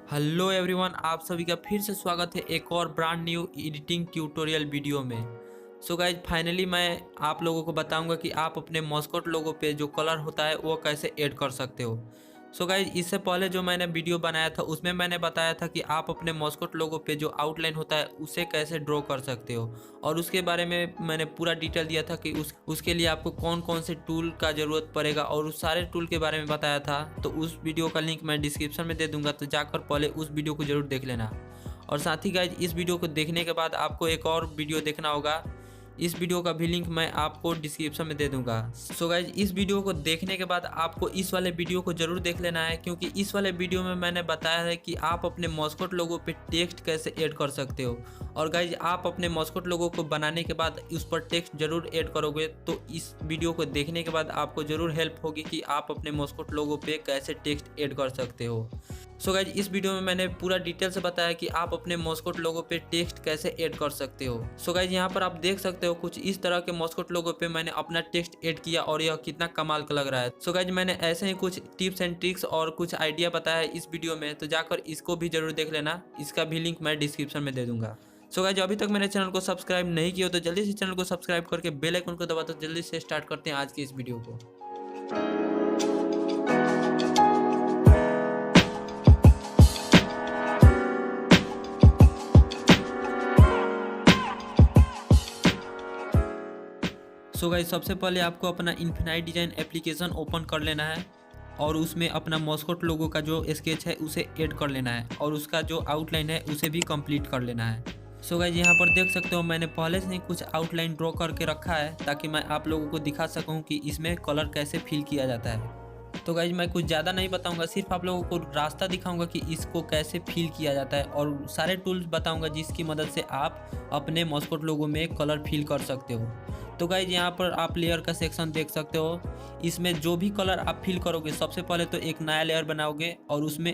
Hello everyone, आप सभी का फिर से स्वागत है एक और brand new editing tutorial video में। सो गाइज फाइनली मैं आप लोगों को बताऊंगा कि आप अपने मॉस्कोट लोगो पे जो कलर होता है वो कैसे ऐड कर सकते हो। सो गाइज इससे पहले जो मैंने वीडियो बनाया था उसमें मैंने बताया था कि आप अपने मॉस्कोट लोगो पे जो आउटलाइन होता है उसे कैसे ड्रॉ कर सकते हो, और उसके बारे में मैंने पूरा डिटेल दिया था कि उसके लिए आपको कौन कौन से टूल का ज़रूरत पड़ेगा और उस सारे टूल के बारे में बताया था। तो उस वीडियो का लिंक मैं डिस्क्रिप्शन में दे दूंगा, तो जाकर पहले उस वीडियो को ज़रूर देख लेना। और साथ ही गाइज इस वीडियो को देखने के बाद आपको एक और वीडियो देखना होगा, इस वीडियो का भी लिंक मैं आपको डिस्क्रिप्शन में दे दूंगा। सो गाइज इस वीडियो को देखने के बाद आपको इस वाले वीडियो को जरूर देख लेना है, क्योंकि इस वाले वीडियो में मैंने बताया है कि आप अपने मॉस्कोट लोगो पे टेक्स्ट कैसे ऐड कर सकते हो। और गाइज आप अपने मॉस्कोट लोगो को बनाने के बाद उस पर टेक्स्ट जरूर ऐड करोगे, तो इस वीडियो को देखने के बाद आपको जरूर हेल्प होगी कि आप अपने मॉस्कोट लोगो पे कैसे टेक्स्ट ऐड कर सकते हो। सो गाइज इस वीडियो में मैंने पूरा डिटेल से बताया कि आप अपने मॉस्कोट लोगो पे टेक्स्ट कैसे ऐड कर सकते हो। सो गाइज यहाँ पर आप देख सकते हो कुछ इस तरह के मॉस्कोट लोगो पे मैंने अपना टेक्स्ट ऐड किया और यह कितना कमाल का लग रहा है। सो गाइज मैंने ऐसे ही कुछ टिप्स एंड ट्रिक्स और कुछ आइडिया बताया है इस वीडियो में, तो जाकर इसको भी जरूर देख लेना, इसका भी लिंक मैं डिस्क्रिप्शन में दे दूंगा। सो गाइज अभी तक मेरे चैनल को सब्सक्राइब नहीं किया तो जल्दी से चैनल को सब्सक्राइब करके बेल आइकन को दबा, तो जल्दी से स्टार्ट करते हैं आज की इस वीडियो को। सो गाइस सबसे पहले आपको अपना इन्फिनाइट डिजाइन एप्लीकेशन ओपन कर लेना है और उसमें अपना मॉस्कोट लोगो का जो स्केच है उसे ऐड कर लेना है और उसका जो आउटलाइन है उसे भी कंप्लीट कर लेना है। सो गाइस यहाँ पर देख सकते हो मैंने पहले से ही कुछ आउटलाइन ड्रॉ करके रखा है ताकि मैं आप लोगों को दिखा सकूँ कि इसमें कलर कैसे फिल किया जाता है। तो गाइज मैं कुछ ज़्यादा नहीं बताऊंगा, सिर्फ आप लोगों को रास्ता दिखाऊंगा कि इसको कैसे फिल किया जाता है और सारे टूल्स बताऊंगा जिसकी मदद से आप अपने मॉस्कोट लोगो में कलर फिल कर सकते हो। तो गाइज यहाँ पर आप लेयर का सेक्शन देख सकते हो, इसमें जो भी कलर आप फिल करोगे सबसे पहले तो एक नया लेयर बनाओगे और उसमें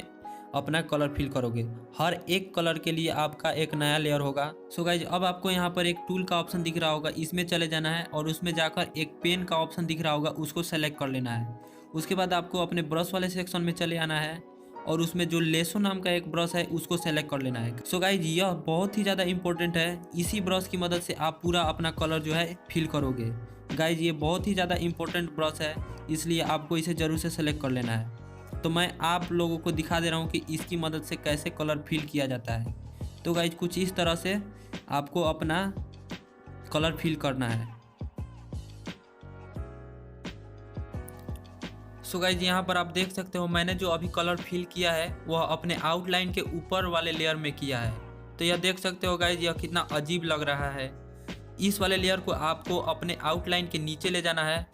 अपना कलर फिल करोगे। हर एक कलर के लिए आपका एक नया लेयर होगा। सो गाइज अब आपको यहाँ पर एक टूल का ऑप्शन दिख रहा होगा, इसमें चले जाना है और उसमें जाकर एक पेन का ऑप्शन दिख रहा होगा, उसको सेलेक्ट कर लेना है। उसके बाद आपको अपने ब्रश वाले सेक्शन में चले आना है और उसमें जो लेसो नाम का एक ब्रश है उसको सेलेक्ट कर लेना है। सो गाइज यह बहुत ही ज़्यादा इंपॉर्टेंट है, इसी ब्रश की मदद से आप पूरा अपना कलर जो है फिल करोगे। गाइज ये बहुत ही ज़्यादा इंपॉर्टेंट ब्रश है, इसलिए आपको इसे ज़रूर से सेलेक्ट कर लेना है। तो मैं आप लोगों को दिखा दे रहा हूँ कि इसकी मदद से कैसे कलर फिल किया जाता है। तो गाइज कुछ इस तरह से आपको अपना कलर फिल करना है। सो गाइज यहाँ पर आप देख सकते हो मैंने जो अभी कलर फिल किया है वह अपने आउटलाइन के ऊपर वाले लेयर में किया है। तो यह देख सकते हो गाइज यह कितना अजीब लग रहा है। इस वाले लेयर को आपको अपने आउटलाइन के नीचे ले जाना है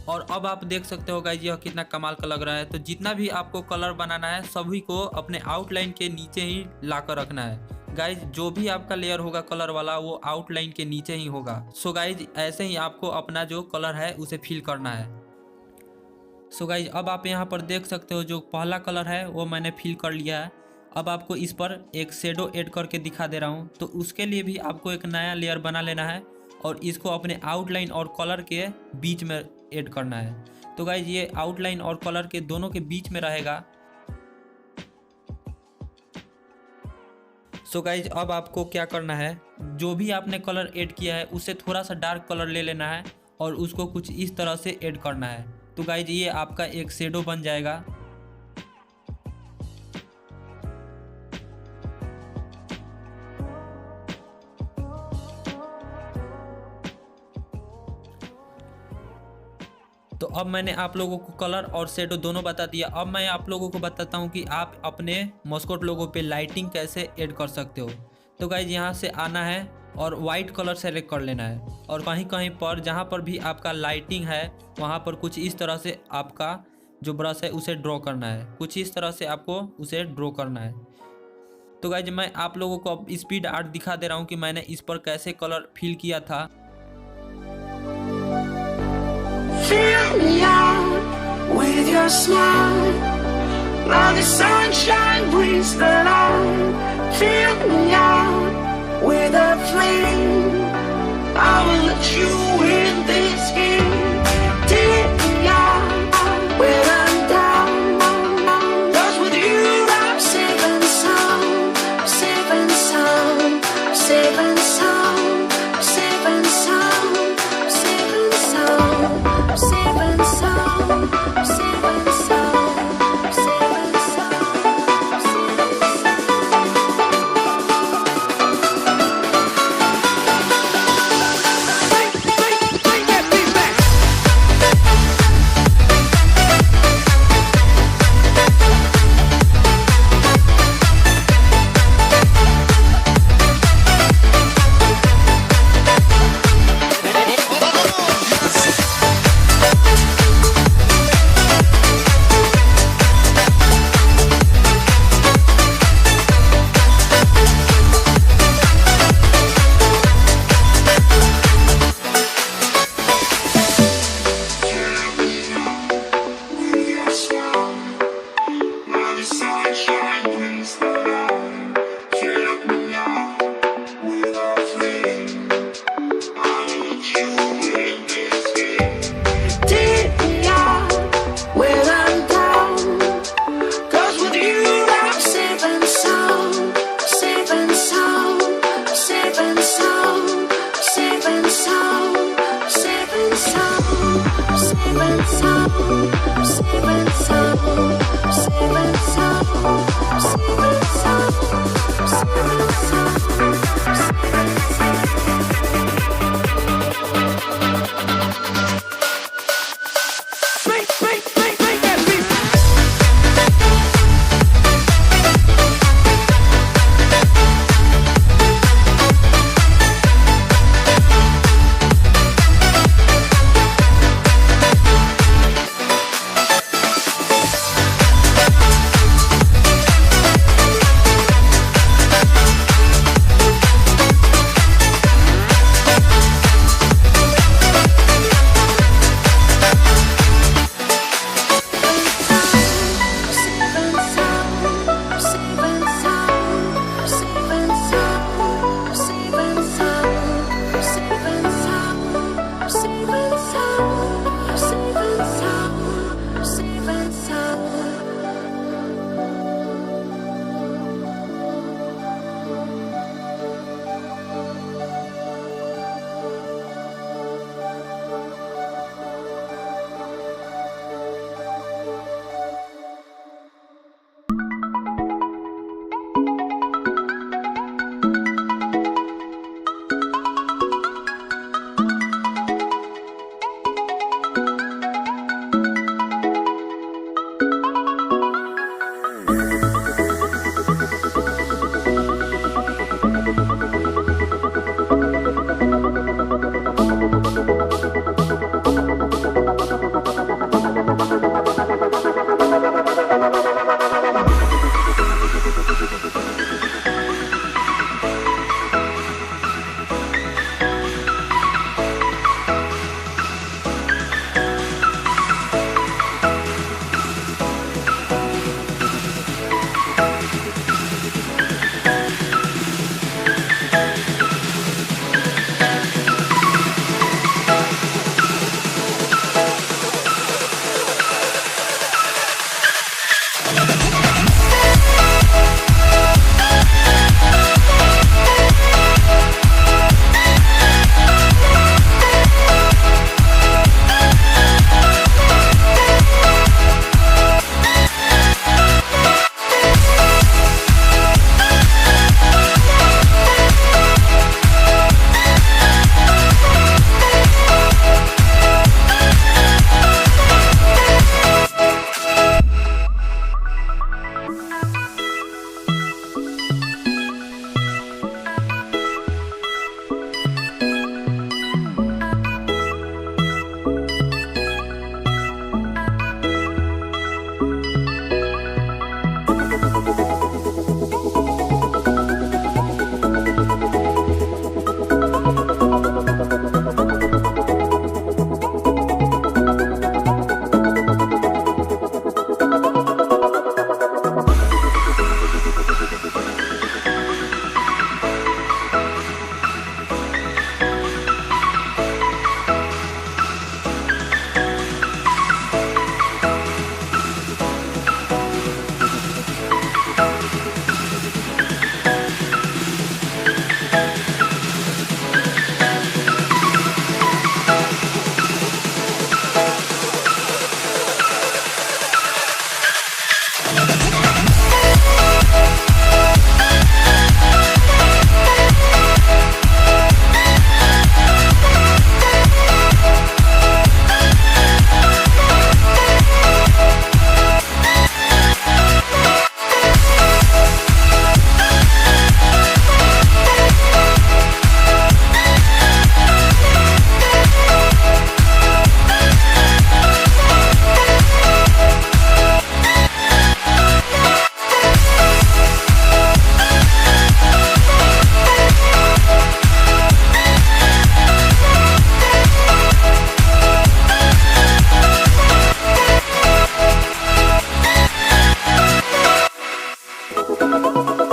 और अब आप देख सकते हो गाइज यह कितना कमाल का लग रहा है। तो जितना भी आपको कलर बनाना है सभी को अपने आउटलाइन के नीचे ही ला कर रखना है। गाइज जो भी आपका लेयर होगा कलर वाला वो आउटलाइन के नीचे ही होगा। सो गाइज ऐसे ही आपको अपना जो कलर है उसे फिल करना है। सो गाइज अब आप यहाँ पर देख सकते हो जो पहला कलर है वो मैंने फिल कर लिया है। अब आपको इस पर एक शेडो ऐड करके दिखा दे रहा हूँ, तो उसके लिए भी आपको एक नया लेयर बना लेना है और इसको अपने आउटलाइन और कलर के बीच में ऐड करना है। तो गाइज ये आउटलाइन और कलर के दोनों के बीच में रहेगा। सो गाइज अब आपको क्या करना है, जो भी आपने कलर ऐड किया है उससे थोड़ा सा डार्क कलर ले लेना है और उसको कुछ इस तरह से ऐड करना है। तो गाइज ये आपका एक शेडो बन जाएगा। तो अब मैंने आप लोगों को कलर और शेडो दोनों बता दिया। अब मैं आप लोगों को बताता हूँ कि आप अपने मॉस्कोट लोगो पे लाइटिंग कैसे ऐड कर सकते हो। तो गाइज यहाँ से आना है और वाइट कलर सेलेक्ट कर लेना है और कहीं कहीं पर जहाँ पर भी आपका लाइटिंग है वहाँ पर कुछ इस तरह से आपका जो ब्रश है उसे ड्रॉ करना है, कुछ इस तरह से आपको उसे ड्रॉ करना है। तो गाइज मैं आप लोगों को अब स्पीड आर्ट दिखा दे रहा हूँ कि मैंने इस पर कैसे कलर फिल किया था। Fill me out with your smile. Now the sunshine brings the light. Fill me out with a flame. I will let you in this game. Take me out when I'm down. 'Cause with you I'm safe and sound. Thank